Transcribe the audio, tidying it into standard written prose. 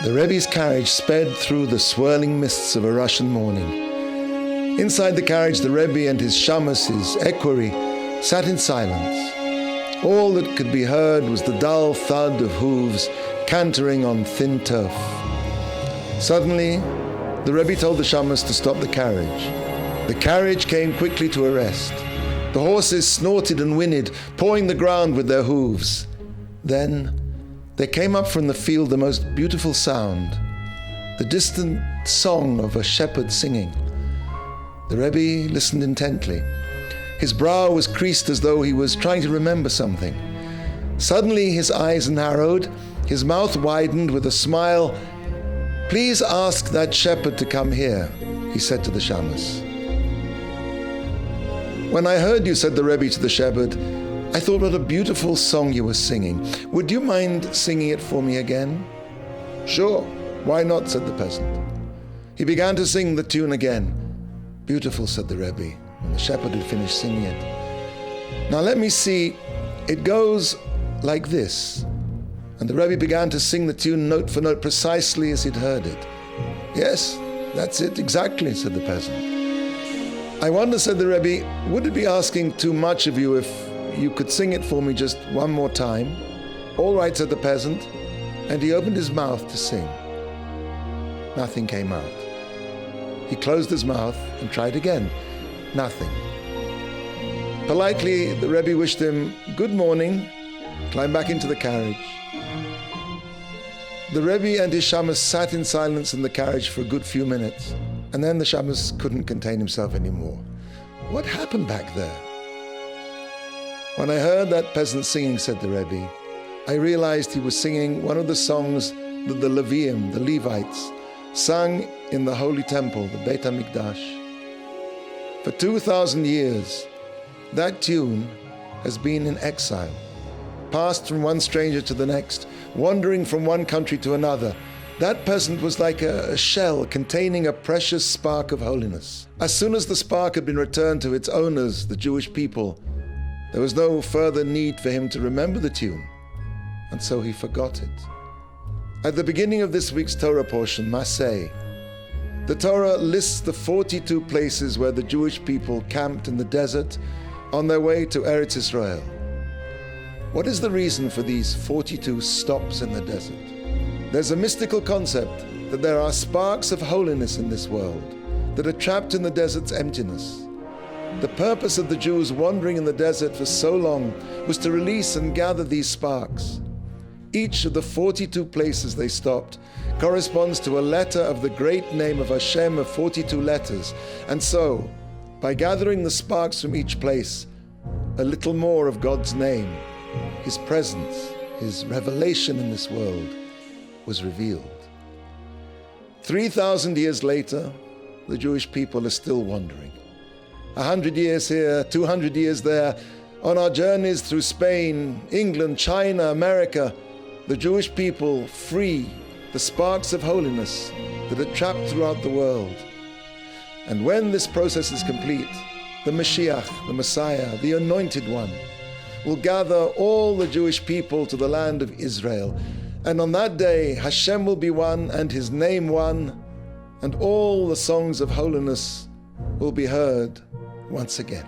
The Rebbe's carriage sped through the swirling mists of a Russian morning. Inside the carriage, the Rebbe and his shamus, his equerry, sat in silence. All that could be heard was the dull thud of hooves cantering on thin turf. Suddenly, the Rebbe told the shamus to stop the carriage. The carriage came quickly to a rest. The horses snorted and whinnied, pawing the ground with their hooves. Then there came up from the field the most beautiful sound, the distant song of a shepherd singing. The Rebbe listened intently. His brow was creased as though he was trying to remember something. Suddenly his eyes narrowed, his mouth widened with a smile. "Please ask that shepherd to come here," he said to the shamus. "When I heard you," said the Rebbe to the shepherd, "I thought what a beautiful song you were singing. Would you mind singing it for me again?" "Sure, why not?" said the peasant. He began to sing the tune again. "Beautiful," said the Rebbe, when the shepherd had finished singing it. "Now let me see, it goes like this." And the Rebbe began to sing the tune note for note precisely as he'd heard it. "Yes, that's it, exactly," said the peasant. "I wonder," said the Rebbe, "would it be asking too much of you if you could sing it for me just one more time?" "All right," said the peasant, and he opened his mouth to sing. Nothing came out. He closed his mouth and tried again. Nothing. Politely, the Rebbe wished him good morning, climbed back into the carriage. The Rebbe and his shamus sat in silence in the carriage for a good few minutes, and then the shamus couldn't contain himself anymore. What happened back there? "When I heard that peasant singing," said the Rebbe, "I realized he was singing one of the songs that the Leviim, the Levites, sang in the Holy Temple, the Beit HaMikdash. For 2,000 years, that tune has been in exile, passed from one stranger to the next, wandering from one country to another. That peasant was like a shell containing a precious spark of holiness. As soon as the spark had been returned to its owners, the Jewish people, there was no further need for him to remember the tune, and so he forgot it." At the beginning of this week's Torah portion, Masei, the Torah lists the 42 places where the Jewish people camped in the desert on their way to Eretz Israel. What is the reason for these 42 stops in the desert? There's a mystical concept that there are sparks of holiness in this world that are trapped in the desert's emptiness. The purpose of the Jews wandering in the desert for so long was to release and gather these sparks. Each of the 42 places they stopped corresponds to a letter of the great name of Hashem of 42 letters. And so, by gathering the sparks from each place, a little more of God's name, His presence, His revelation in this world was revealed. 3,000 years later, the Jewish people are still wandering. 100 years here, 200 years there, on our journeys through Spain, England, China, America, the Jewish people free the sparks of holiness that are trapped throughout the world. And when this process is complete, the Mashiach, the Messiah, the Anointed One, will gather all the Jewish people to the land of Israel. And on that day, Hashem will be one and His name one, and all the songs of holiness will be heard once again.